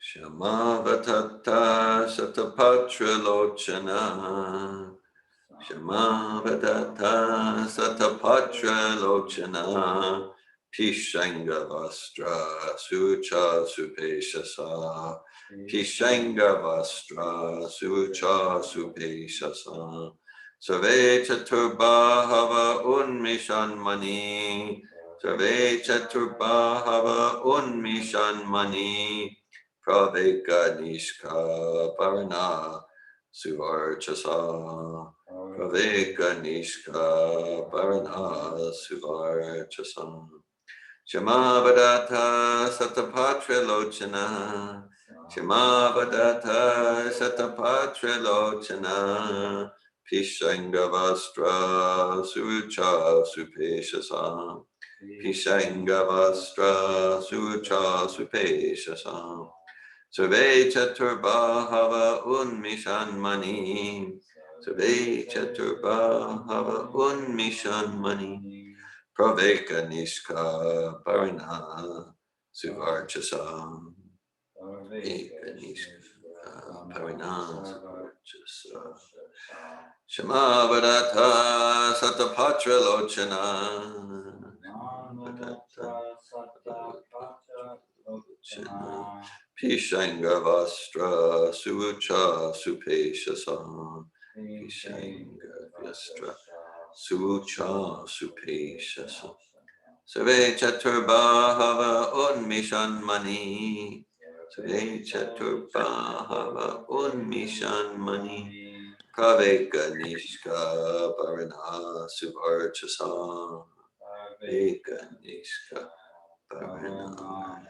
Shamavatata Satapatra Lochana. Shamavatata Satapatra Lochana. Pishangavastra Sucha Supeshasa. Pishangavastra Sucha Supeshasa. Sarve Chaturbahava Unmishan Mani. Sarve Chaturbahava Unmishan Mani. Praveka Nishka Parana Suvarchasa. Praveka Nishka Parana Suvarchasa. Shamavadata Satapatra Lochana. Shamavadata Satapatra Lochana. Pishangavastra Sucha Supeshasa. Pishangavastra Sucha Supeshasa. Sarve Chaturbahava Unmishan Mani. Sarve Chaturbahava Unmishan Mani. Praveka Nishka Parana Suvarchasa. Praveka Nishka Parana Suvarchasa. Shamavadata Satapatra Lochana. Pishangavastra Sucha Supeshasa. Pishangavastra Sucha Supeshasa. Sarve Chaturbahava Unmishan Mani. Sarve Chaturbahava Unmishan Mani. Praveka Nishka Parana Suvarchasa. Praveka Nishka Parana Suvarchasa.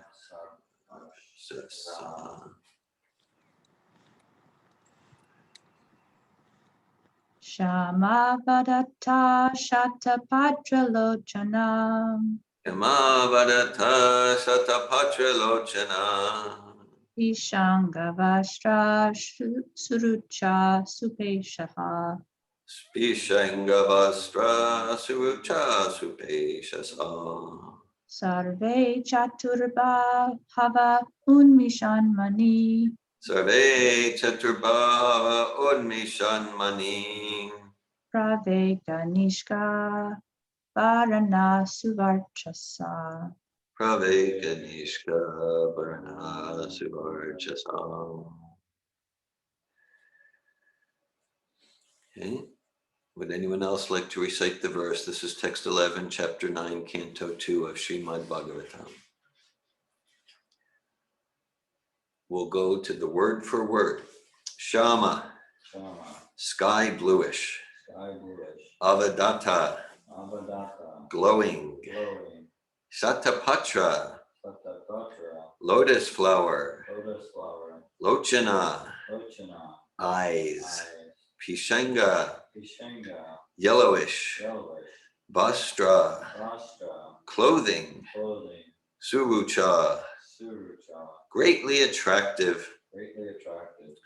Shamavadata Shatapatra Lochana. Shamavadata Satapatra Lochana. Pishangavastra Surucha Supeshaha. Pishangavastra Surucha Supeshasa. Sarve Chaturbha Hava Unmishan Mani. Sarve Chaturbhava Unmishan Mani. Praveka Nishka Varana Suvarchasa. Praveka Nishka Varana Suvarchasa. Okay. Would anyone else like to recite the verse? This is text 11, chapter 9, canto 2 of Srimad Bhagavatam. We'll go to the word for word. Shama, sky bluish. Avadata, glowing. Satapatra, lotus flower. Lochana, eyes. Pishanga, yellowish. Vastra, clothing. Surucha, greatly attractive.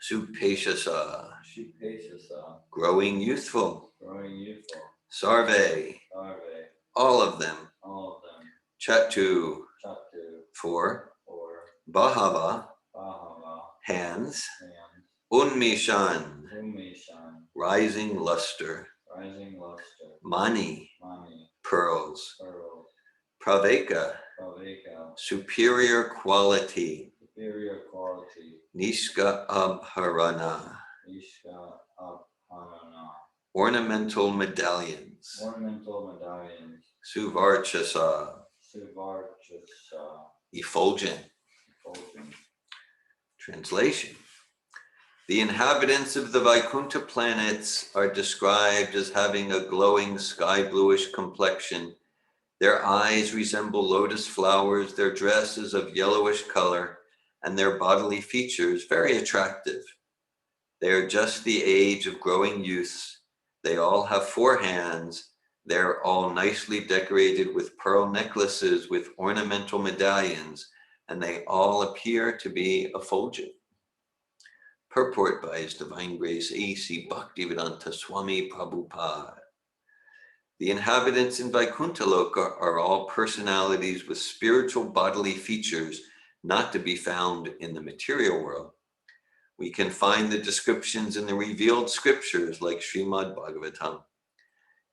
Supeshasa, growing youthful. Sarve, all of them. Chatu, four. Bahava, hands. Unmishan, rising luster. Mani, pearls. Praveka, superior quality. Nishka abharana, ornamental medallions. Suvarchasa, effulgent. Translation. The inhabitants of the Vaikuntha planets are described as having a glowing sky bluish complexion. Their eyes resemble lotus flowers, their dress is of yellowish color, and their bodily features very attractive. They are just the age of growing youths. They all have 4 hands. They're all nicely decorated with pearl necklaces with ornamental medallions, and they all appear to be effulgent. Purport by His Divine Grace A.C. Bhaktivedanta Swami Prabhupada. The inhabitants in Vaikuntha Loka are all personalities with spiritual bodily features not to be found in the material world. We can find the descriptions in the revealed scriptures like Srimad Bhagavatam.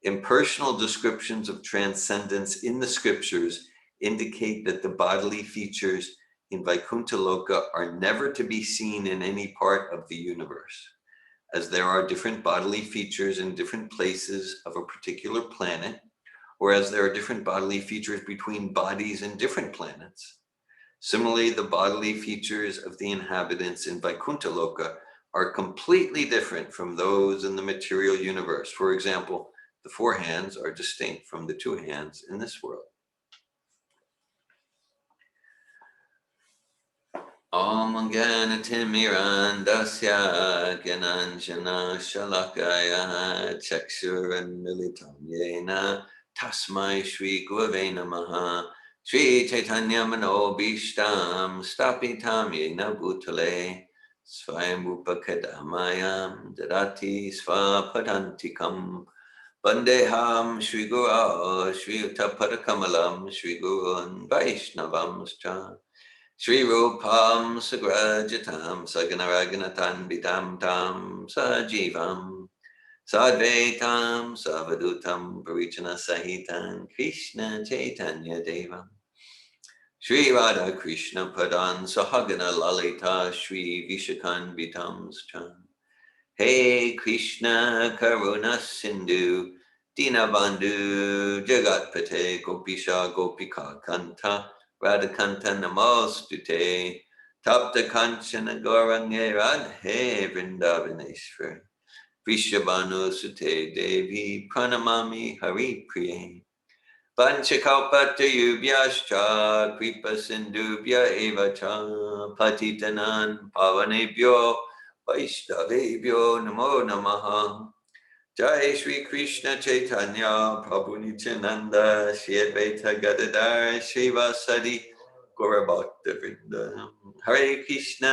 Impersonal descriptions of transcendence in the scriptures indicate that the bodily features in Vaikuntha Loka are never to be seen in any part of the universe. As there are different bodily features in different places of a particular planet, or as there are different bodily features between bodies in different planets. Similarly, the bodily features of the inhabitants in Vaikuntha Loka are completely different from those in the material universe. For example, the 4 hands are distinct from the 2 hands in this world. Om Gyanatimirandasya Gyananjana Shalakaya Chakshuranmilitam Yena Tasmai Shri Gurave Namaha Shri Chaitanya Manobishtam Stapitam Yena Bhutale Svayamrupa Kadamayam Dadati Svapadantikam Vandeham Shri Guru Shri Utapadakamalam Shri Gurun Vaishnavamscha Shri Rupam Sagrajatam Saganaraganatam Bidam Tam Sajivam Sadvaitam Savadutam Parichana Sahitan Krishna Chaitanya Devam Shri Radha Krishna Padan Sahagana Lalita Shri Vishakan Vitam Chan Hey Krishna Karuna Sindhu Dinabandhu Jagatpate Gopisha Gopika Kanta Radhakanta Namostute Tapta Kanchana Gaurange Radhe Vrindavaneshwar Vishabhanu Sute Devi Pranamami Hari Priye Panchakalpatayubhyascha Kripa Sindhubhya Eva Cha Patitanan Pavanebhyo Vaishnavebhyo Namo Namaha Jai Shri Krishna Chaitanya Prabhu Nityananda Shri Advaita Gadadhar Srivasadi Gaurabhakta Vrinda Hare Krishna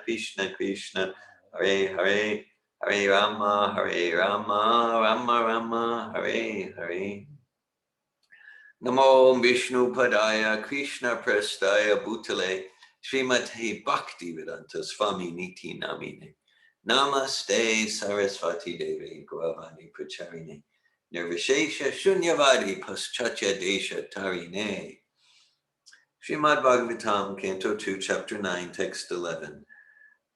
Krishna Krishna Hare Hare Hare Rama Rama Rama Hare Hare Namo Vishnu Padaya Krishna Prestaya Bhutale Srimate Bhaktivedanta Swami Niti Namine Namaste Sarasvati Devi Gauravani Pracharine Nirvishesha Shunyavadi Paschatya Desha Tarine Srimad Bhagavatam Canto 2 Chapter 9 Text 11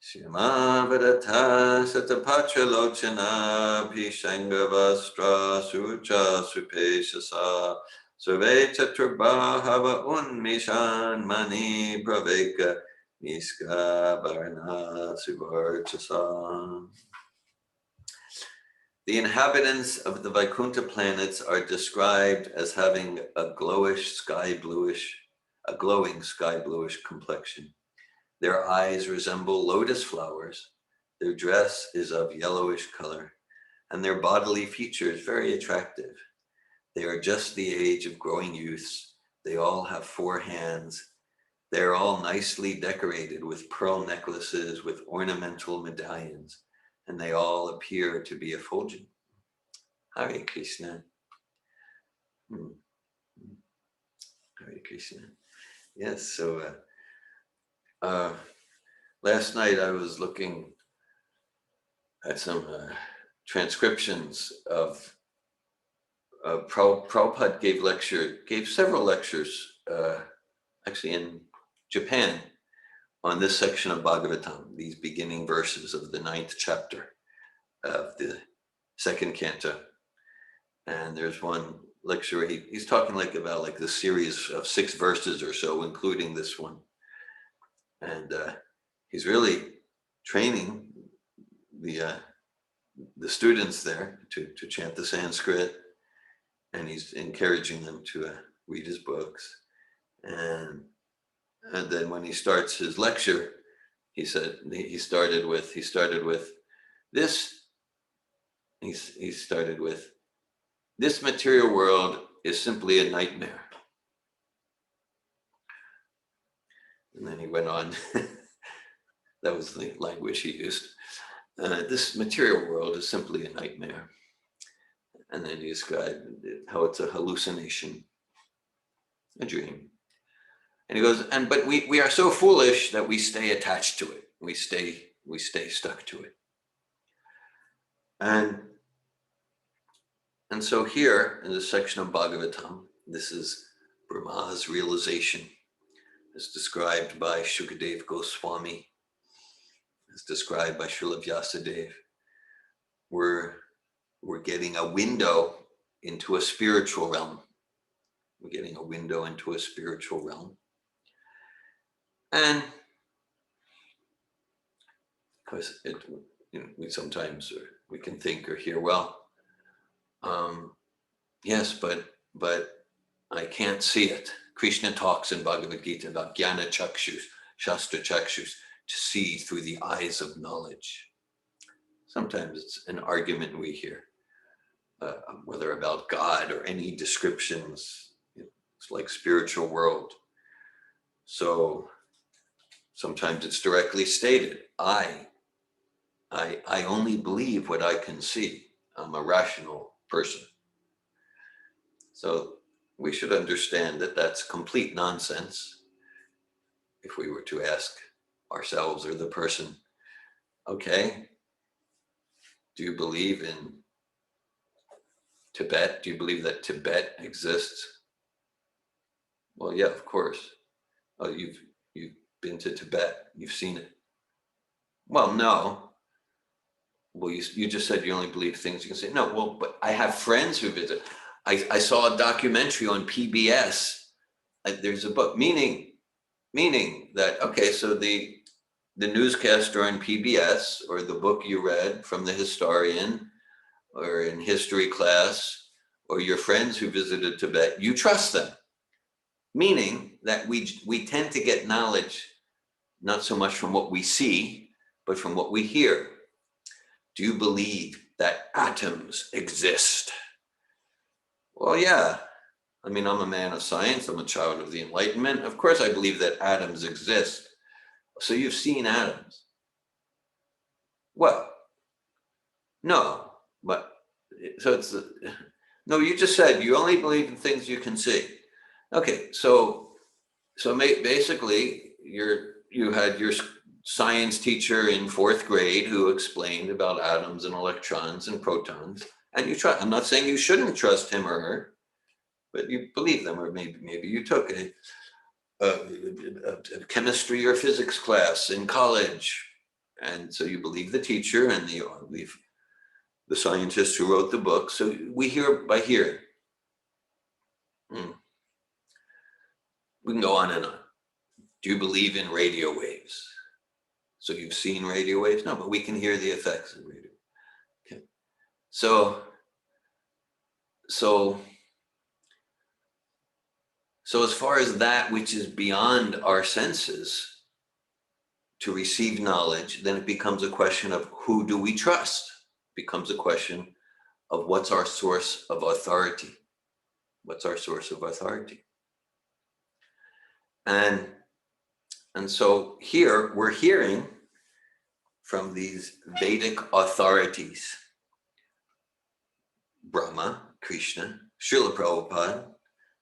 Shrimavadata Satapatra Lochana Pishangavastra Sucha Supeshasa Surve Chaturba Hava Unmishan Mani Praveka Niska Varna Suvarchasa. The inhabitants of the Vaikuntha planets are described as having a glowing sky bluish complexion. Their eyes resemble lotus flowers. Their dress is of yellowish color, and their bodily features very attractive. They are just the age of growing youths. They all have 4 hands. They are all nicely decorated with pearl necklaces with ornamental medallions, and they all appear to be effulgent. Hare Krishna. Hare Krishna. Yes, so last night I was looking at some transcriptions of Prabhupada gave several lectures, actually in Japan, on this section of Bhagavatam, these beginning verses of the 9th chapter of the 2nd canto. And there's one lecture where he's talking about the series of 6 verses or so, including this one. And he's really training the students there to chant the Sanskrit, and he's encouraging them to read his books. And then when he starts his lecture, he said he started with this. He started with, this material world is simply a nightmare. And then he went on. That was the language he used. This material world is simply a nightmare. And then he described how it's a hallucination, a dream. And he goes, but we are so foolish that we stay attached to it. We stay stuck to it. And so here in this section of Bhagavatam, this is Brahma's realization, as described by Shukadev Goswami, as described by Srila Vyasadeva. We're getting a window into a spiritual realm. We're getting a window into a spiritual realm. And because we sometimes we can think or hear, well, yes, but I can't see it. Krishna talks in Bhagavad Gita about jnana chakshus, shastra chakshus, to see through the eyes of knowledge. Sometimes it's an argument we hear, whether about God or any descriptions. It's like spiritual world. So sometimes it's directly stated, I only believe what I can see. I'm a rational person. So we should understand that that's complete nonsense. If we were to ask ourselves or the person, okay, do you believe in Tibet? Do you believe that Tibet exists? Well, yeah, of course. Oh, you've been to Tibet. You've seen it. Well, no. Well, you just said you only believe things you can say. No, well, but I have friends who visit. I saw a documentary on PBS. There's a book, meaning that, okay, so the newscaster on PBS or the book you read from the historian or in history class or your friends who visited Tibet, you trust them. Meaning that we tend to get knowledge not so much from what we see, but from what we hear. Do you believe that atoms exist? Well, yeah. I mean, I'm a man of science. I'm a child of the Enlightenment. Of course, I believe that atoms exist. So you've seen atoms. Well, no, but so it's no. You just said you only believe in things you can see. Okay, so basically, you had your science teacher in 4th grade who explained about atoms and electrons and protons, and you trust. I'm not saying you shouldn't trust him or her, but you believe them, or maybe you took a chemistry or physics class in college, and so you believe the teacher and the scientist who wrote the book. So we hear by hearing. We can go on and on. Do you believe in radio waves? So you've seen radio waves? No, but we can hear the effects of radio. Okay. So as far as that which is beyond our senses to receive knowledge, then it becomes a question of who do we trust? It becomes a question of what's our source of authority? What's our source of authority? And so here we're hearing from these Vedic authorities, Brahma, Krishna, Srila Prabhupada,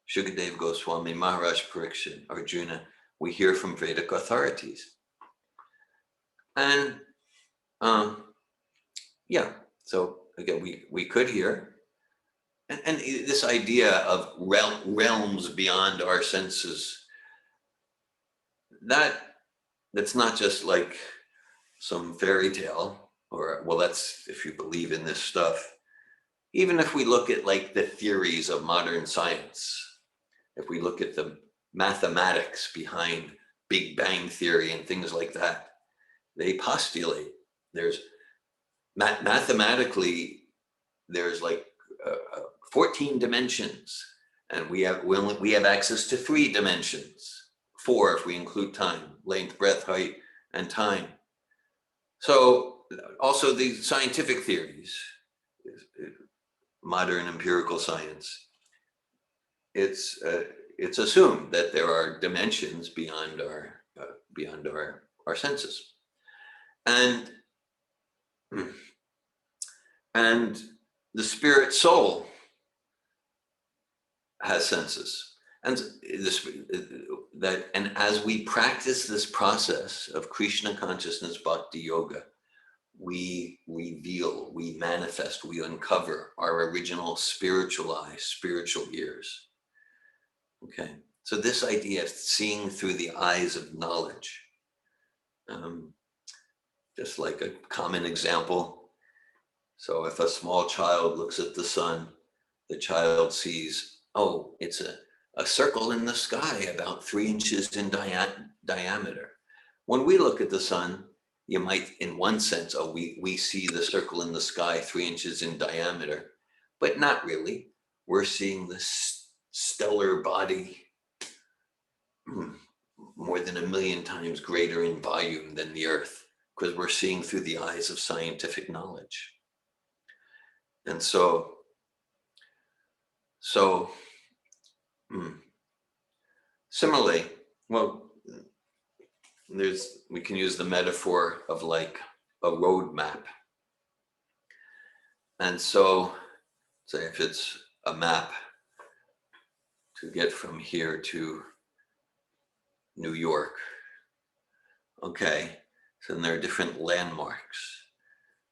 Shukadev Goswami, Maharaj Parikshit, Arjuna. We hear from Vedic authorities. And yeah, so again, we could hear. And this idea of realms beyond our senses, that's not just like some fairy tale, or, well, that's if you believe in this stuff. Even if we look at like the theories of modern science, if we look at the mathematics behind Big Bang Theory and things like that, they postulate there's mathematically there's like 14 dimensions, and we have access to 3 dimensions, 4 if we include time, length, breadth, height, and time. So also the scientific theories, modern empirical science, it's assumed that there are dimensions beyond our senses, and the spirit soul has senses, and and as we practice this process of Krishna consciousness bhakti yoga, we reveal, we manifest, we uncover our original spiritual eyes, spiritual ears. Okay, so this idea of seeing through the eyes of knowledge, just like a common example. So if a small child looks at the sun, the child sees, oh, it's a circle in the sky about 3 inches in diameter. When we look at the sun, you might, in one sense, oh, we see the circle in the sky 3 inches in diameter, but not really. We're seeing this stellar body more than 1,000,000 times greater in volume than the Earth, because we're seeing through the eyes of scientific knowledge. And similarly, well, we can use the metaphor of like a road map. And so, say if it's a map to get from here to New York, okay, so then there are different landmarks.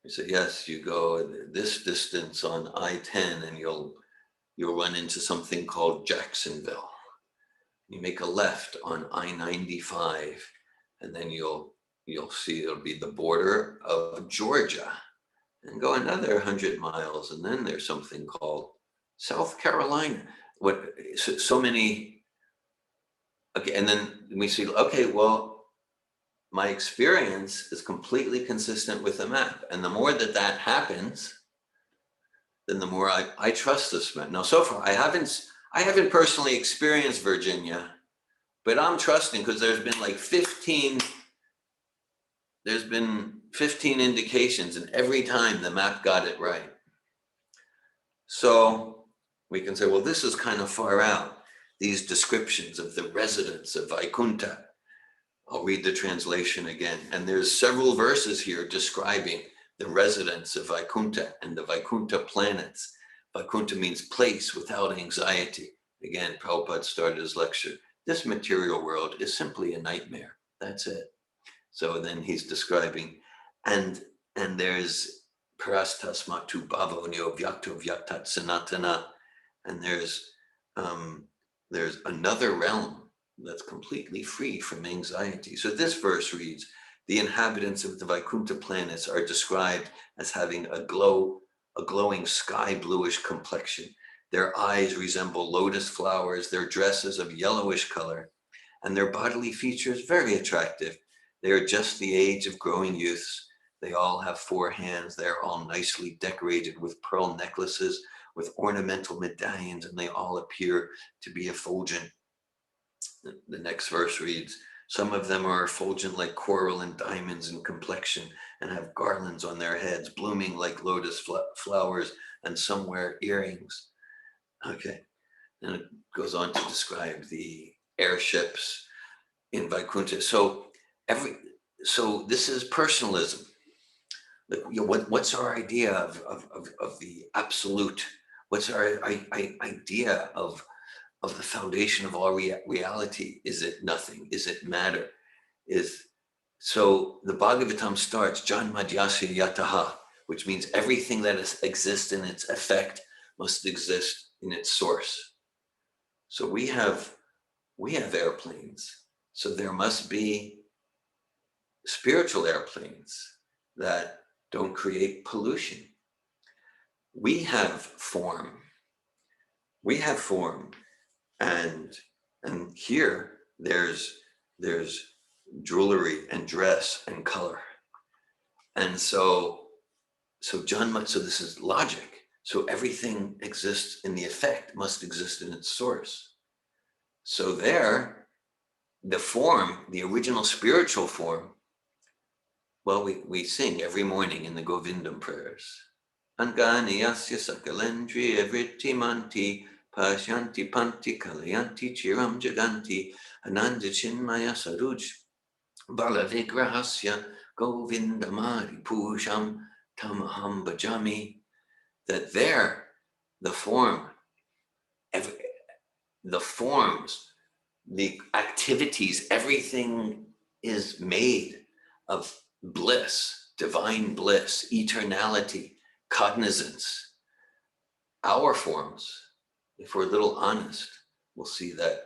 You say, yes, you go this distance on I-10 and you'll run into something called Jacksonville. You make a left on I-95 and then you'll see it'll be the border of Georgia, and go another 100 miles and then there's something called South Carolina. So many, okay, and then we see, okay, well, my experience is completely consistent with the map. And the more that happens, then the more I trust this map. Now, so far, I haven't personally experienced Virginia, but I'm trusting because there's been like 15 indications, and every time the map got it right. So we can say, well, this is kind of far out. These descriptions of the residents of Vaikuntha. I'll read the translation again. And there's several verses here describing the residents of Vaikuntha and the Vaikuntha planets. Vaikuntha means place without anxiety. Again, Prabhupada started his lecture. This material world is simply a nightmare. That's it. So then he's describing, and there's parastasmatu bhavonyo vyakto vyaktat sanatana, and there's another realm that's completely free from anxiety. So this verse reads, the inhabitants of the Vaikuntha planets are described as having a glowing sky bluish complexion. Their eyes resemble lotus flowers, their dresses of yellowish color, and their bodily features very attractive. They are just the age of growing youths. They all have 4 hands. They're all nicely decorated with pearl necklaces, with ornamental medallions, and they all appear to be effulgent. The next verse reads, some of them are effulgent like coral and diamonds in complexion and have garlands on their heads, blooming like lotus flowers, and some wear earrings. Okay, and it goes on to describe the airships in Vaikuntha. So this is personalism. What's our idea of the absolute? What's our idea of the foundation of all reality? Is it nothing? Is it matter? So the Bhagavatam starts, Janmadhyasya yataha, which means everything that exists in its effect must exist in its source. So we have airplanes. So there must be spiritual airplanes that don't create pollution. We have form. And here there's jewelry and dress and color. And so this is logic. So everything exists in the effect, must exist in its source. So there, the form, the original spiritual form, well, we sing every morning in the Govindam prayers. Angani yasya sakalendri evrittimanti Pashyanti panti kalayanti chiram jaganti ananda chinmaya saruj balavigrahasya govindamari pusham tamaham bhajami. That there, the forms the activities, everything is made of bliss, divine bliss, eternality, cognizance. Our forms, if we're a little honest, we'll see that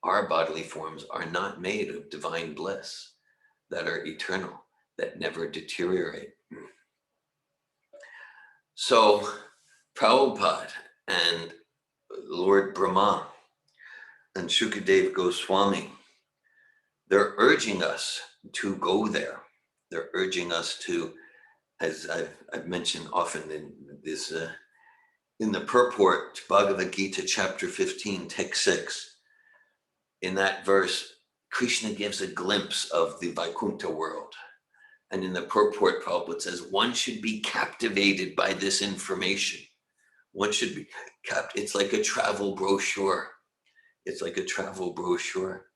our bodily forms are not made of divine bliss, that are eternal, that never deteriorate. So Prabhupada and Lord Brahma and Shukadev Goswami, they're urging us to go there. They're urging us to, as I've mentioned often in this, in the purport, Bhagavad Gita, chapter 15, text 6, in that verse, Krishna gives a glimpse of the Vaikuntha world. And in the purport, Prabhupada says, one should be captivated by this information. One should be it's like a travel brochure. It's like a travel brochure.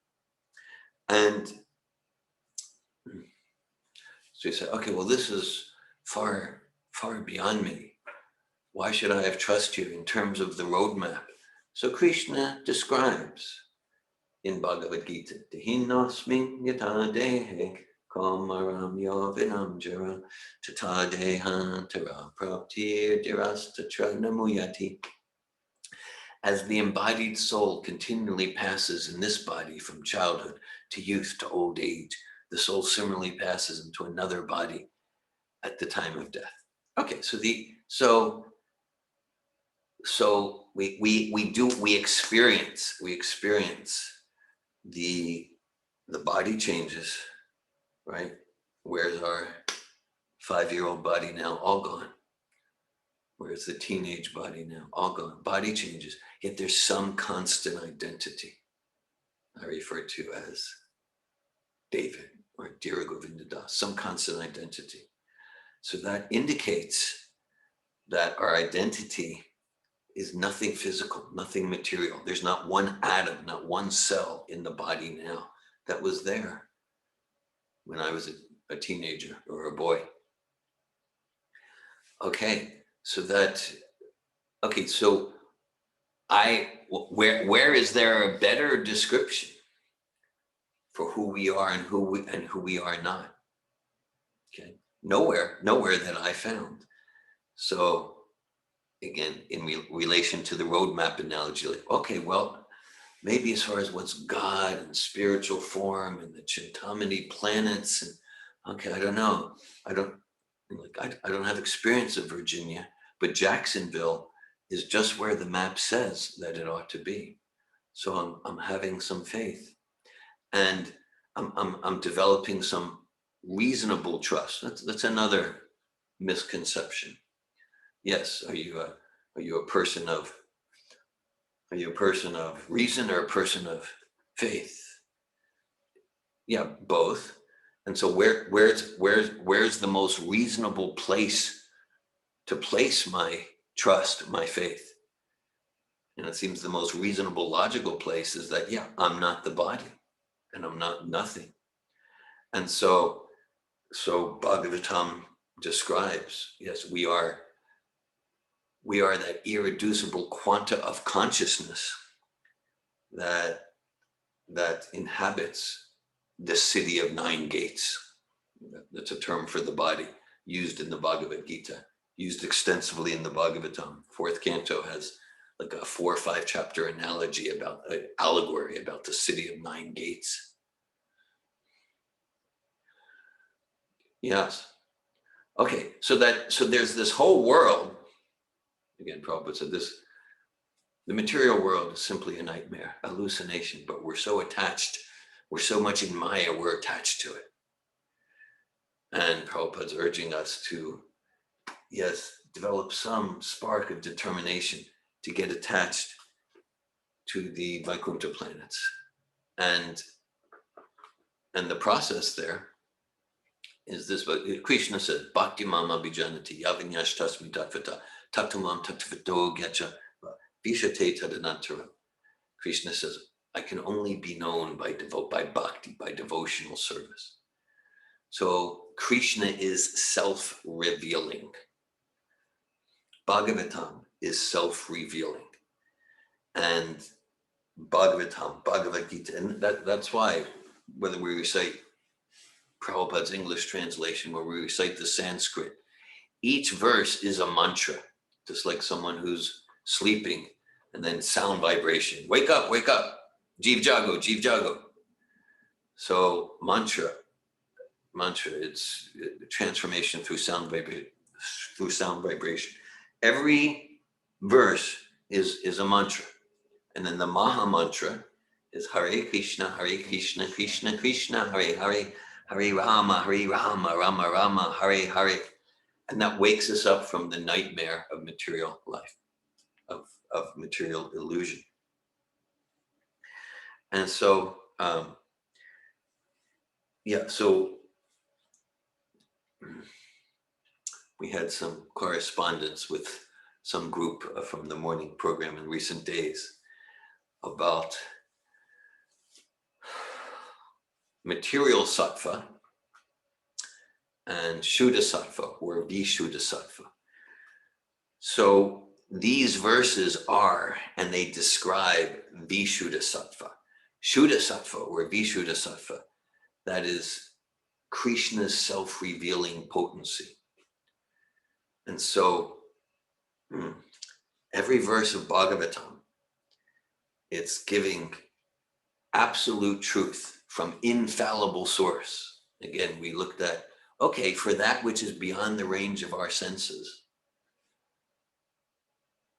And so you say, okay, well, this is far, far beyond me. Why should I have trust you in terms of the roadmap? So Krishna describes in Bhagavad Gita, Dehinosmin yata dehe kamaram yovinam jara tata dehan tara praptir dirastatra namuyati. As the embodied soul continually passes in this body from childhood to youth to old age, the soul similarly passes into another body at the time of death. Okay, so we experience the body changes, right? Where's our 5-year-old body now? All gone. Where's the teenage body now? All gone. Body changes, yet there's some constant identity. I refer to as David or Dhira Govinda Das, some constant identity. So that indicates that our identity is nothing physical, nothing material. There's not one atom, not one cell in the body now that was there when I was a teenager or a boy. Okay, so where is there a better description for who we are and who we are not? Okay, nowhere that I found. So again, in relation to the roadmap analogy, like, okay, well, maybe as far as what's God and spiritual form and the Chintamani planets, and okay, I don't know. I don't have experience of Virginia, but Jacksonville is just where the map says that it ought to be. So I'm having some faith, and I'm developing some reasonable trust. That's another misconception. Yes, are you a person of reason or a person of faith? Yeah, both. And so where's the most reasonable place to place my trust, my faith? And it seems the most reasonable, logical place is that, yeah, I'm not the body and I'm not nothing. And so Bhagavatam describes, yes, we are that irreducible quanta of consciousness that inhabits the city of 9 gates. That's a term for the body used in the Bhagavad Gita, used extensively in the Bhagavatam. 4th canto has like a 4 or 5 chapter analogy about allegory about the city of 9 gates. Yes. Okay, so there's this whole world. Again, Prabhupada said this, the material world is simply a nightmare, a hallucination, but we're so attached, we're so much in Maya, we're attached to it. And Prabhupada's urging us to, yes, develop some spark of determination to get attached to the Vaikuntha planets. And the process there is this, but Krishna said, Bhakti Mama Bijanati, Yavinyash Tasmi Tatvata, Tatumam Tattvato Gyacha, Vishate Tadanantara. Krishna says, I can only be known by bhakti, by devotional service. So Krishna is self-revealing. Bhagavatam is self-revealing. And Bhagavatam, Bhagavad Gita, and that's why whether we recite Prabhupada's English translation or we recite the Sanskrit, each verse is a mantra, just like someone who's sleeping and then sound vibration. Wake up, Jeev Jago. So mantra, it's transformation through sound vibration. Every verse is a mantra. And then the Maha Mantra is Hare Krishna, Krishna Krishna, Hare Hare, Hare Rama, Rama Rama, Hare Hare. And that wakes us up from the nightmare of material life, of material illusion. And so, so we had some correspondence with some group from the morning program in recent days about material sattva and Shuddha Sattva or Visuddha Sattva. So these verses are, and they describe Visuddha Sattva. Shuddha Sattva or Visuddha Sattva, that is Krishna's self-revealing potency. And so every verse of Bhagavatam, it's giving absolute truth from infallible source. Again, we looked at, okay, for that which is beyond the range of our senses,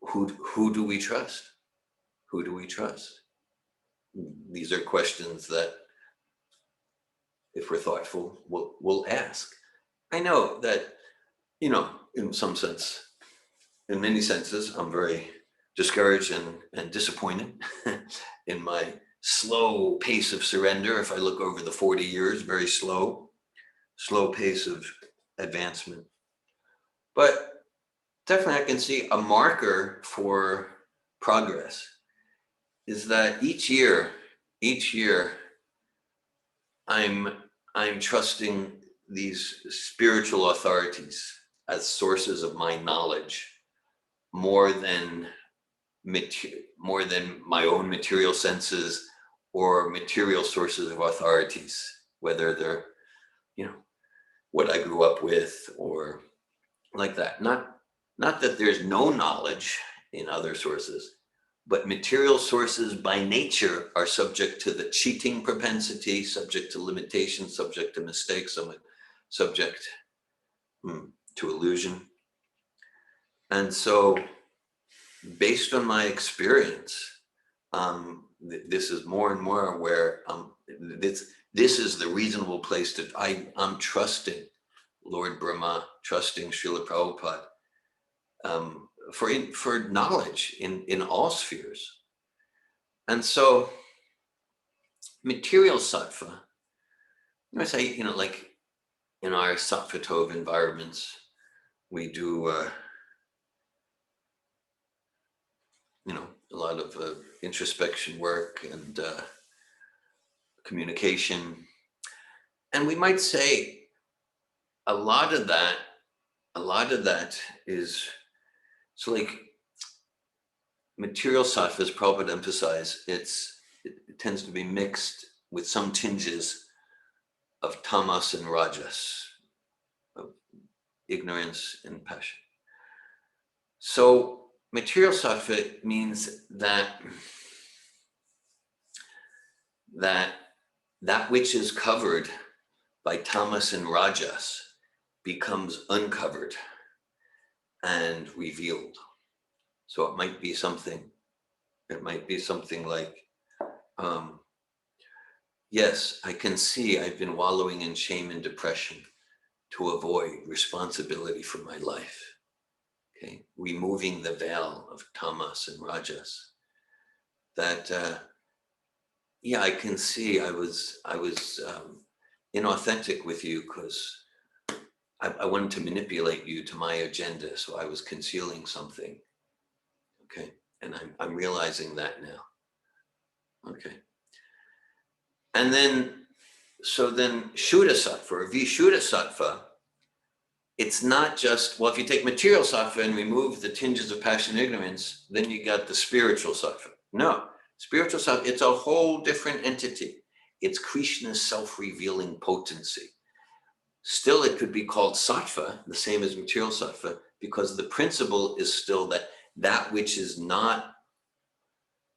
who do we trust? Who do we trust? These are questions that, if we're thoughtful, we'll ask. I know that, in some sense, in many senses, I'm very discouraged and disappointed in my slow pace of surrender. If I look over the 40 years, very slow pace of advancement. But definitely I can see a marker for progress is that each year, I'm trusting these spiritual authorities as sources of my knowledge more than my own material senses or material sources of authorities, whether they're, what I grew up with or like that. Not that there's no knowledge in other sources, but material sources by nature are subject to the cheating propensity, subject to limitations, subject to mistakes, subject to illusion. And so based on my experience, this is more and more where this is the reasonable place to, I'm trusting Lord Brahma, trusting Srila Prabhupada for knowledge in all spheres. And so material sattva, I say, like in our sattva tov environments, we do a lot of introspection work and communication. And we might say a lot of that is, so like material sattva, as Prabhupada emphasized, it tends to be mixed with some tinges of tamas and rajas, of ignorance and passion. So material sattva means that which is covered by tamas and rajas becomes uncovered and revealed. So it might be something like, yes, I can see I've been wallowing in shame and depression to avoid responsibility for my life. Okay, removing the veil of tamas and rajas. That, I can see I was inauthentic with you because I wanted to manipulate you to my agenda, so I was concealing something. Okay, and I'm realizing that now. Okay, and then Shuddha Sattva or Visuddha Sattva, it's not just, well, if you take material sattva and remove the tinges of passion and ignorance, then you got the spiritual sattva. No, Spiritual Sattva, it's a whole different entity. It's Krishna's self-revealing potency. Still, it could be called Sattva, the same as material Sattva, because the principle is still that which is not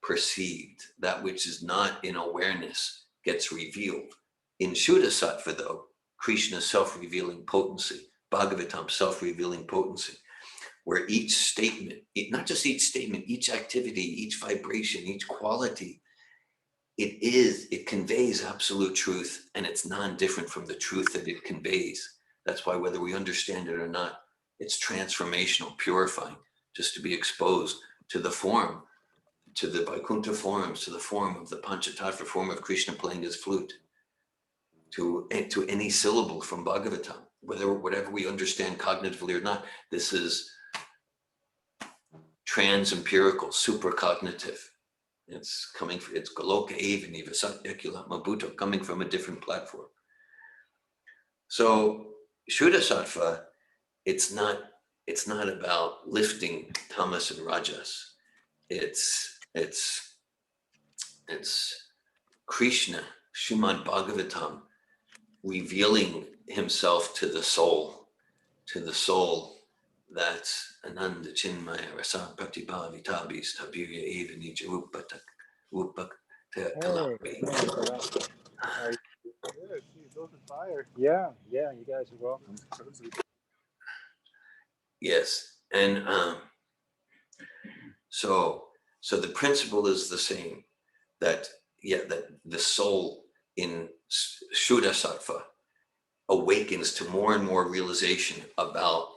perceived, that which is not in awareness, gets revealed. In Shuddha Sattva, though, Krishna's self-revealing potency, Bhagavatam, self-revealing potency, where each statement, not just each statement, each activity, each vibration, each quality, it conveys absolute truth, and it's non-different from the truth that it conveys. That's why whether we understand it or not, it's transformational, purifying, just to be exposed to the form, to the Vaikuntha forms, to the form of the Panchatattva form of Krishna playing his flute, to any syllable from Bhagavatam, whatever we understand cognitively or not. This is trans-empirical, supercognitive. It's Goloka Evani Vasatyakulatma Bhuto, coming from a different platform. So Shuddha Sattva, it's not about lifting tamas and rajas. It's Krishna, Srimad Bhagavatam, revealing himself to the soul that's Ananda Chinmaya Rasa Pratibha Vitabis Tabirya Eva Nija Upak Kalapi. Those are fire. Yeah, you guys are welcome. Yes, and so the principle is the same, that the soul in Shuddha Sattva awakens to more and more realization about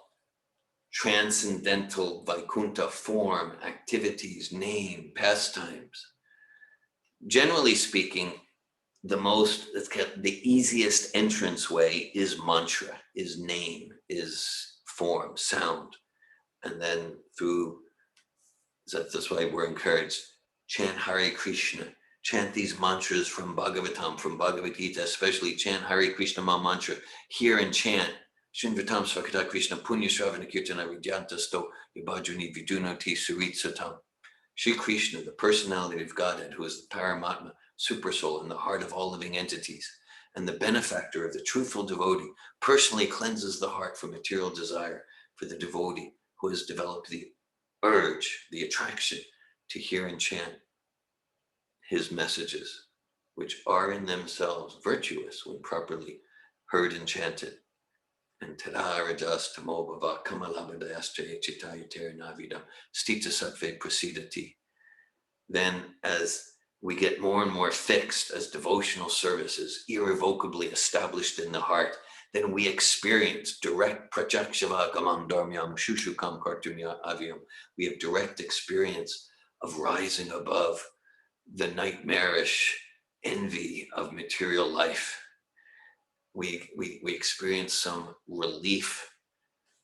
transcendental Vaikuntha form, activities, name, pastimes. Generally speaking, the easiest entrance way is mantra, is name, is form, sound. And then that's why we're encouraged, chant Hare Krishna, chant these mantras from Bhagavatam, from Bhagavad Gita, especially chant Hare Krishna mantra, hear and chant. Shinvatam Svakata Krishna Punya Shravana Kirtana Vidyantasto Yabhajuni Vidunati Suritsatam. Shri Krishna, the personality of Godhead, who is the Paramatma, super soul in the heart of all living entities, and the benefactor of the truthful devotee, personally cleanses the heart from material desire for the devotee who has developed the urge, the attraction to hear and chant his messages, which are in themselves virtuous when properly heard and chanted. And Tada Rajas Tamo Bhava Kamalabhadayascha Chitayatera Navidam Stita Sattve Prasidati. Then as we get more and more fixed as devotional services irrevocably established in the heart, then we experience direct prajakshava gamam dharmyam shushukam kartunya avyam. We have direct experience of rising above the nightmarish envy of material life. We experience some relief.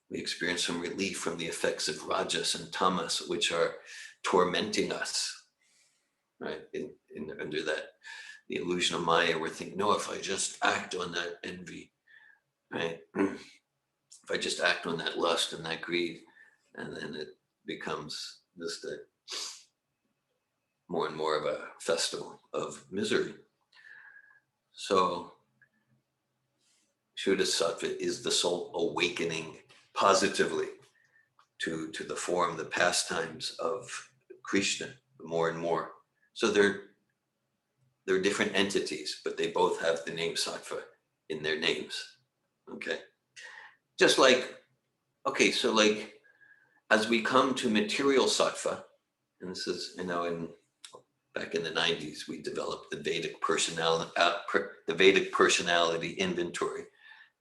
We experience some relief from the effects of rajas and tamas, which are tormenting us, right? Under the illusion of Maya, we're thinking, no, if I just act on that envy, right? If I just act on that lust and that greed, and then it becomes just more and more of a festival of misery. So Shuddha Sattva is the soul awakening positively to the form, the pastimes of Krishna more and more. So they're different entities, but they both have the name Sattva in their names. Okay. Just like, okay, so like as we come to material Sattva, and this is, back in the 90s, we developed the Vedic personality inventory.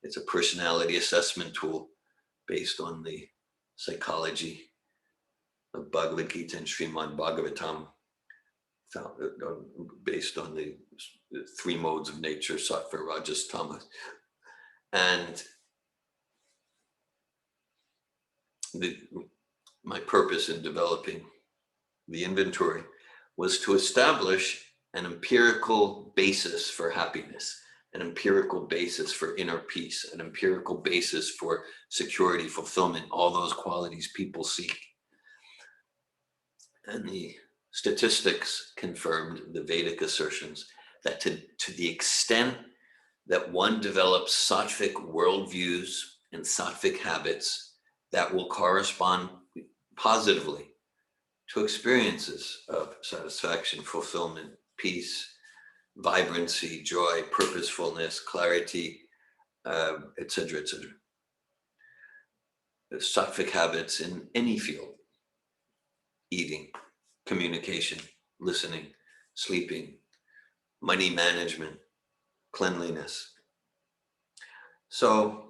It's a personality assessment tool based on the psychology of Bhagavad Gita and Srimad Bhagavatam, based on the three modes of nature, Sattva, Rajas, Tamas. And my purpose in developing the inventory was to establish an empirical basis for happiness, an empirical basis for inner peace, an empirical basis for security, fulfillment, all those qualities people seek. And statistics confirmed the Vedic assertions that to the extent that one develops sattvic worldviews and sattvic habits, that will correspond positively to experiences of satisfaction, fulfillment, peace, vibrancy, joy, purposefulness, clarity, etc., etc. Sattvic habits in any field: eating, communication, listening, sleeping, money management, cleanliness. So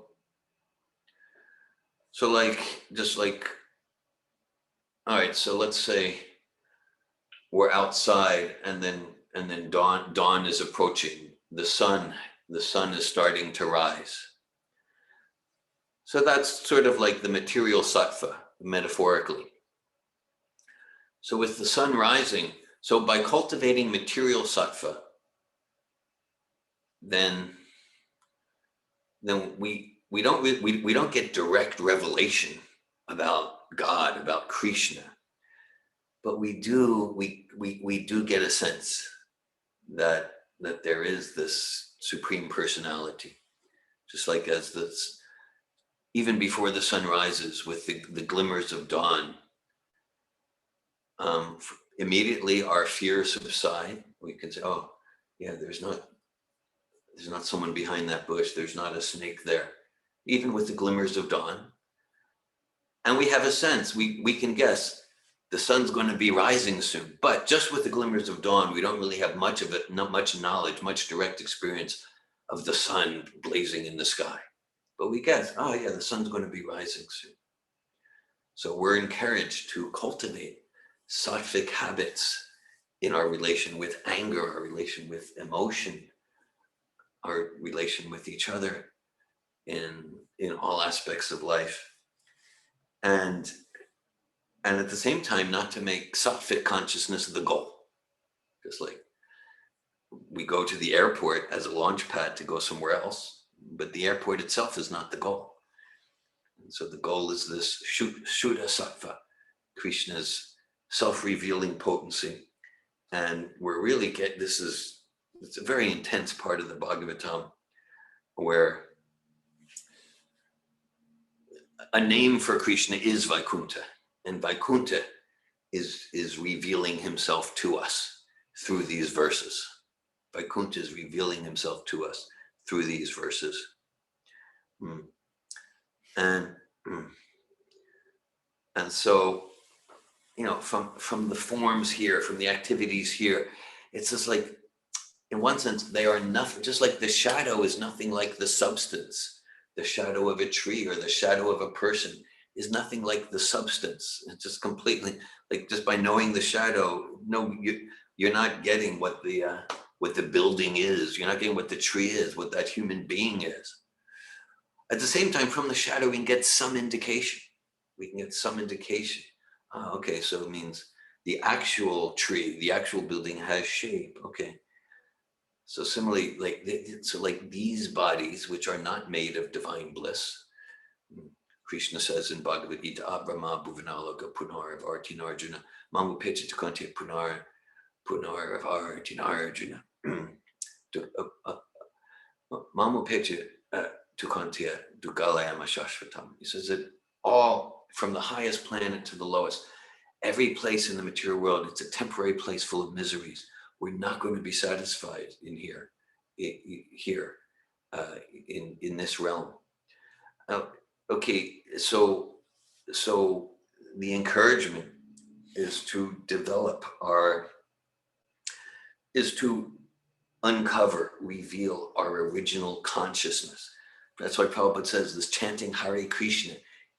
all right, so let's say we're outside and then dawn is approaching. The sun is starting to rise. So that's sort of like the material sattva, metaphorically. So with the sun rising, so by cultivating material sattva, then we don't get direct revelation about God, about Krishna, but we do get a sense that there is this supreme personality, just like as this, even before the sun rises with the glimmers of dawn, immediately our fears subside. We can say, oh yeah, there's not someone behind that bush, there's not a snake there, even with the glimmers of dawn. And we have a sense, we can guess the sun's going to be rising soon, but just with the glimmers of dawn, we don't really have much of it, not much knowledge, much direct experience of the sun blazing in the sky. But we guess, oh yeah, the sun's going to be rising soon. So we're encouraged to cultivate sattvic habits in our relation with anger, our relation with emotion, our relation with each other, in all aspects of life. And at the same time, not to make sattvic consciousness the goal. Just like we go to the airport as a launch pad to go somewhere else, but the airport itself is not the goal. And so the goal is this Shuddha Sattva, Krishna's self-revealing potency. And we're really it's a very intense part of the Bhagavatam, where a name for Krishna is Vaikuntha, and Vaikuntha is revealing himself to us through these verses. Vaikuntha is revealing himself to us through these verses. And so, from the forms here, from the activities here, it's just like, in one sense, they are nothing, just like the shadow is nothing like the substance. The shadow of a tree or the shadow of a person is nothing like the substance. It's just completely, like, just by knowing the shadow, no, you're not getting what the building is. You're not getting what the tree is, what that human being is. At the same time, from the shadow, we can get some indication. Okay, so it means the actual tree, the actual building has shape. Okay. So similarly, like these bodies, which are not made of divine bliss, Krishna says in Bhagavad Gita, Abrahma bhuvanaloka punar vartinarjuna, mamu pecha tukante punar vartinarjuna, mamu pecha tukante dugalayama shashvatam. He says that all, from the highest planet to the lowest, every place in the material world, it's a temporary place full of miseries. We're not going to be satisfied in this realm. Okay, so the encouragement is to uncover, reveal our original consciousness. That's why Prabhupada says this chanting Hare Krishna,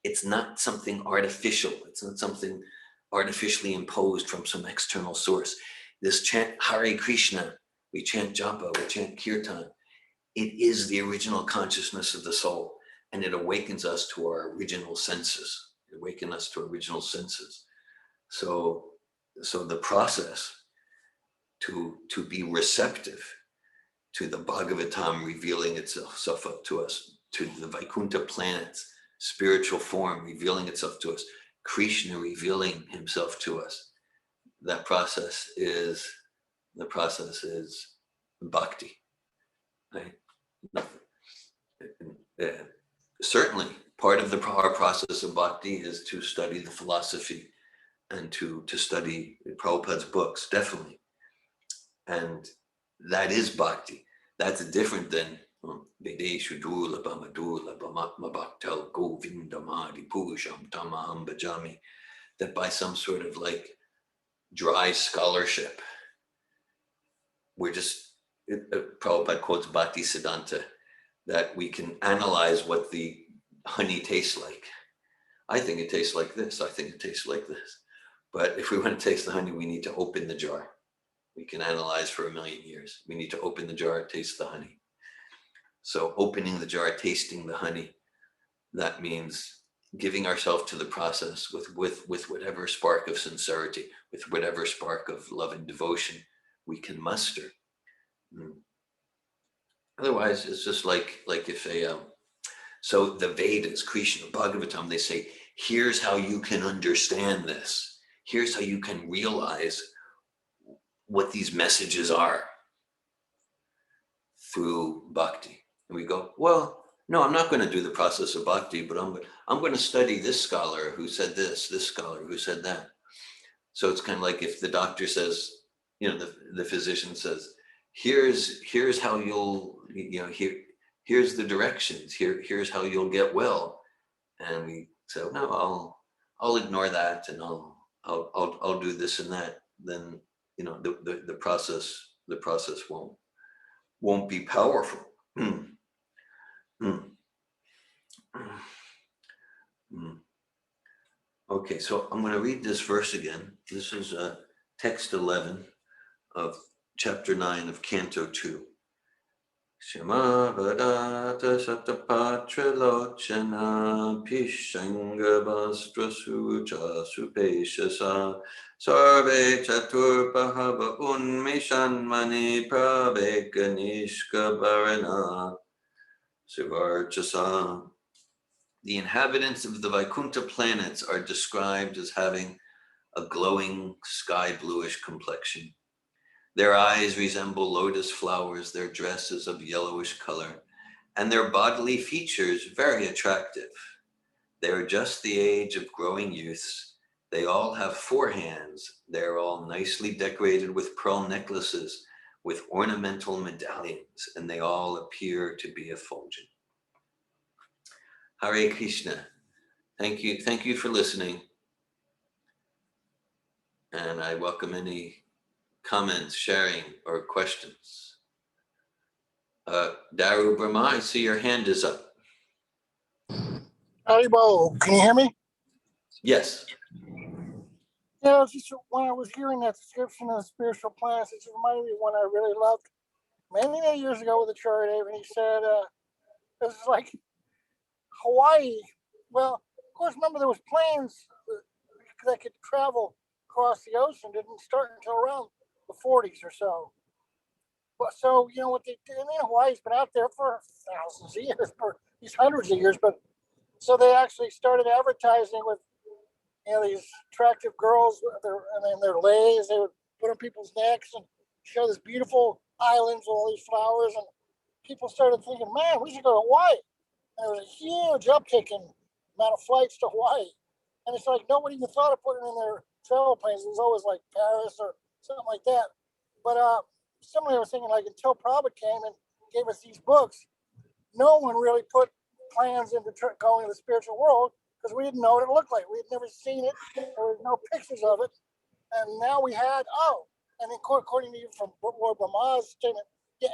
it's not something artificial. It's not something artificially imposed from some external source. This chant Hare Krishna, we chant japa, we chant kirtan, it is the original consciousness of the soul, and it awakens us to our original senses. So the process to be receptive to the Bhagavatam revealing itself up to us, to the Vaikuntha planets, spiritual form revealing itself to us, Krishna revealing himself to us, that process is bhakti, right? Certainly, part of our process of bhakti is to study the philosophy and to study Prabhupada's books, definitely. And that is bhakti. That's different than Vedeshu Durlabha Madurlabha Matma Bhaktal Govinda Madi Purusham Tamaham Bhajami, that by some sort of like dry scholarship, we're just, Prabhupada quotes Bhakti Siddhanta, that we can analyze what the honey tastes like. I think it tastes like this. I think it tastes like this. But if we want to taste the honey, we need to open the jar. We can analyze for 1,000,000 years. We need to open the jar, taste the honey. So opening the jar, tasting the honey, that means giving ourselves to the process with whatever spark of sincerity, with whatever spark of love and devotion we can muster. Otherwise, it's just like if so the Vedas, Krishna, Bhagavatam, they say, here's how you can understand this. Here's how you can realize what these messages are through bhakti. And we go, well, no, I'm not going to do the process of bhakti, but I'm going to study this scholar who said this scholar who said that. So it's kind of like if the doctor says, the physician says, here's how you'll, here's the directions, here's how you'll get well. And we say, no, I'll ignore that, and I'll do this and that. Then, the process won't be powerful. Okay, so I'm going to read this verse again. This is text 11 of chapter 9 of Canto 2. Shema Vadata Satapatra Lochana Pishanga Bastra Sucha Supeshasa Sarve Chaturpahava Unmishan Mani Praveka Nishka Bharana Sivarchasa. The inhabitants of the Vaikuntha planets are described as having a glowing sky bluish complexion. Their eyes resemble lotus flowers, their dress is of yellowish color, and their bodily features very attractive. They are just the age of growing youths. They all have 4 hands. They are all nicely decorated with pearl necklaces with ornamental medallions, and they all appear to be effulgent. Hare Krishna. Thank you for listening. And I welcome any comments, sharing, or questions. Daru Brahma, I see your hand is up. Haribo, can you hear me? Yes. Yeah, just when I was hearing that description of the spiritual planets, it just reminded me of one I really loved many years ago with the Charity, and he said, this is like Hawaii. Well, of course, remember there was planes that could travel across the ocean. Didn't start until around the 40s or so. But so, what they did, Hawaii's been out there for thousands of years, for these hundreds of years, but so they actually started advertising with, these attractive girls and their leis. They would put on people's necks and show this beautiful islands with all these flowers. And people started thinking, man, we should go to Hawaii. And there was a huge uptick in the amount of flights to Hawaii. And it's like nobody even thought of putting in their travel plans. It was always like Paris or something like that. But similarly, I was thinking, like, until Prabhupada came and gave us these books, no one really put plans into going to the spiritual world, because we didn't know what it looked like. We had never seen it. There was no pictures of it. And now we had, and then according to you from Lord Brahma's statement,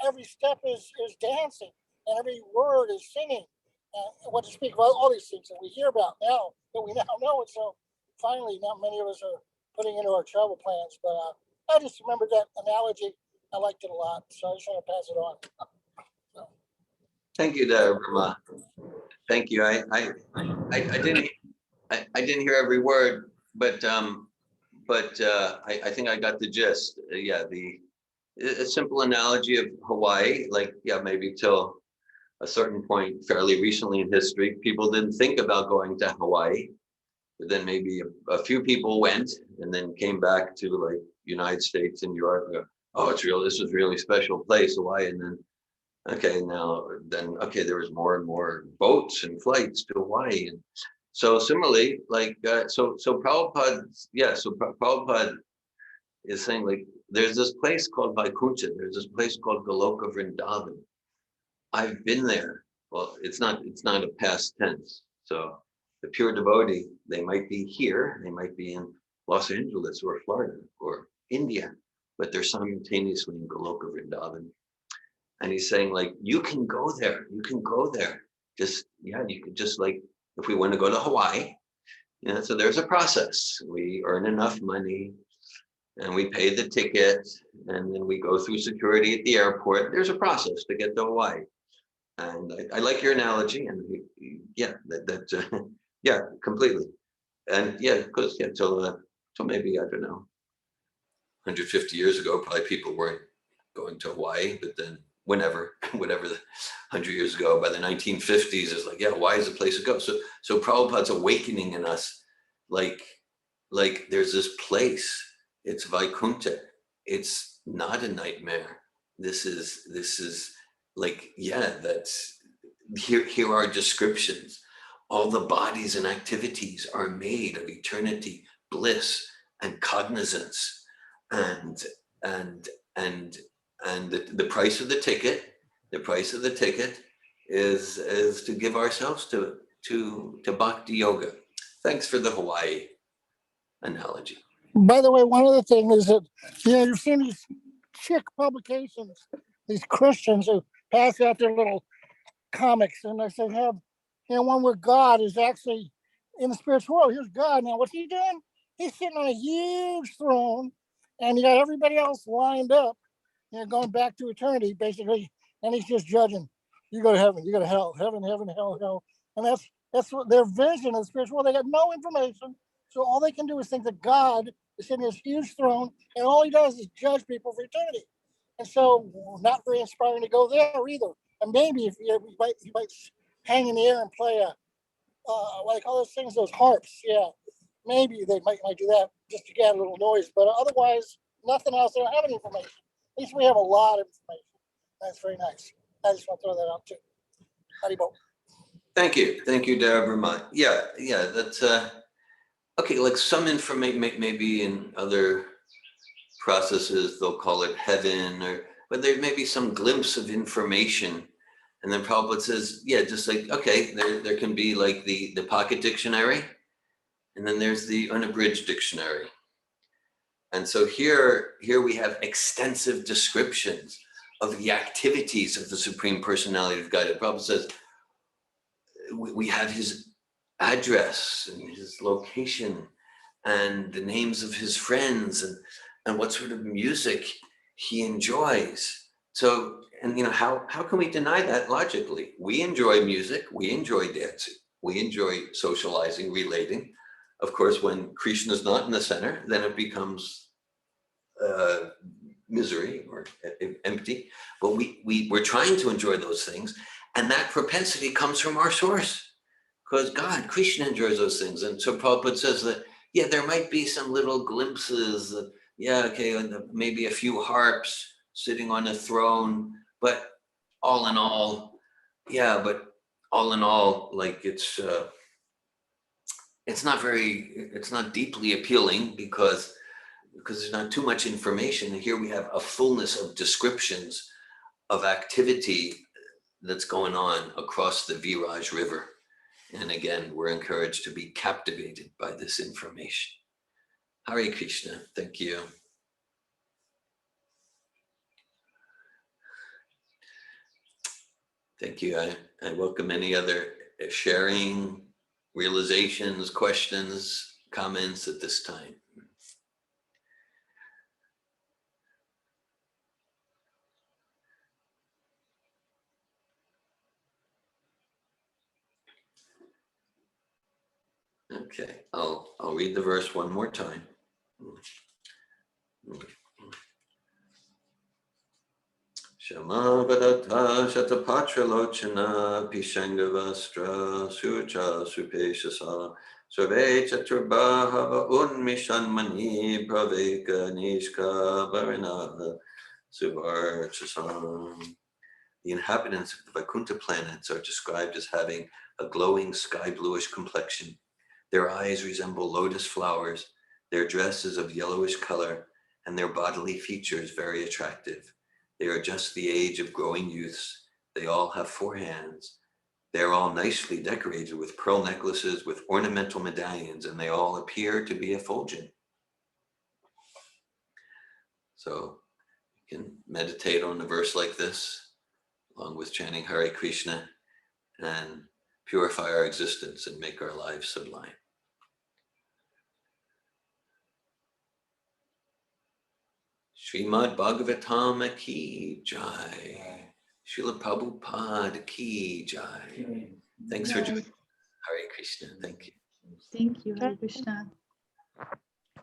every step is dancing and every word is singing. And what to speak about all these things that we hear about now, that we now know it. So finally, not many of us are putting into our travel plans. But I just remembered that analogy. I liked it a lot. So I just want to pass it on. So. Thank you, Dara Brahma. Thank you. I didn't hear every word, but I think I got the gist. A simple analogy of Hawaii, maybe till a certain point, fairly recently in history, people didn't think about going to Hawaii, But then maybe a few people went and then came back to like United States and Europe. Oh, it's real. This is a really special place, Hawaii. And then, okay, there was more and more boats and flights to Hawaii. And so similarly, like, so Prabhupada, Prabhupada is saying, like, there's this place called Vaikuntha. There's this place called Goloka Vrindavan. I've been there. Well, it's not a past tense. So the pure devotee, they might be here, they might be in Los Angeles or Florida or India, but they're simultaneously in Goloka Vrindavan. And he's saying, like, you can go there. You could just, like, if we want to go to Hawaii, so there's a process. We earn enough money and we pay the ticket, and then we go through security at the airport. There's a process to get to Hawaii. And I like your analogy, and completely. And so maybe, I don't know, 150 years ago, probably people weren't going to Hawaii, but then whatever the 100 years ago, by the 1950s, it's like, Hawaii is the place to go. So Prabhupada's awakening in us, like there's this place, it's Vaikuntha. It's not a nightmare. This is like, that's, here are descriptions. All the bodies and activities are made of eternity, bliss, and cognizance, and the price of the ticket is to give ourselves to bhakti yoga. Thanks for the Hawaii analogy. By the way, one other thing is that, you've seen these chick publications, these Christians who pass out their little comics, and they say, one where God is actually in the spiritual world. Here's God. Now, what's he doing? He's sitting on a huge throne, and you got everybody else lined up, going back to eternity, basically, and he's just judging. You go to heaven, you go to hell, heaven, hell. And that's what their vision of the spiritual world. They got no information. So all they can do is think that God is sitting in this huge throne, and all he does is judge people for eternity. And so, not very inspiring to go there either. And maybe if you might hang in the air and play like all those things, those harps. Yeah, maybe they might do that just to get a little noise. But otherwise, nothing else. They don't have any information. At least we have a lot of information. That's very nice. I just want to throw that out too. Haribol. Thank you, Dhira Govinda. Yeah, that's okay. Like some information, maybe in other processes they'll call it heaven, but there may be some glimpse of information. And then Prabhupada says, just like, okay, there can be like the pocket dictionary, and then there's the unabridged dictionary. And so here we have extensive descriptions of the activities of the Supreme Personality of Godhead. Prabhupada says, we have his address and his location and the names of his friends and what sort of music he enjoys. So, and how can we deny that logically? We enjoy music, we enjoy dancing, we enjoy socializing, relating. Of course, when Krishna is not in the center, then it becomes misery or empty. But we're trying to enjoy those things, and that propensity comes from our source, because God, Krishna, enjoys those things. And so Prabhupada says that, there might be some little glimpses of, maybe a few harps sitting on a throne, but all in all, like it's not deeply appealing because there's not too much information. And here we have a fullness of descriptions of activity that's going on across the Viraj River. And again, we're encouraged to be captivated by this information. Hare Krishna, thank you. Thank you. I welcome any other sharing, realizations, questions, comments at this time. Okay, I'll read the verse one more time. Shama Vadata Shatapatra Lochana Pishanga Vastra Sucha Supeshasa Sarve Chaturbhava Unmishanmani Praveka Nishka Varana Suvarchasam. The inhabitants of the Vaikuntha planets are described as having a glowing sky bluish complexion. Their eyes resemble lotus flowers, their dress is of yellowish color, and their bodily features very attractive. They are just the age of growing youths. They all have 4 hands. They are all nicely decorated with pearl necklaces with ornamental medallions, and they all appear to be effulgent. So you can meditate on a verse like this, along with chanting Hare Krishna, and purify our existence and make our lives sublime. Srimad Bhagavatam ki jai. Srila Prabhupada ki jai. Thanks for joining. Hare Krishna. Thank you. Thank you, Hare Krishna.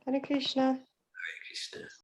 Hare Krishna. Hare Krishna.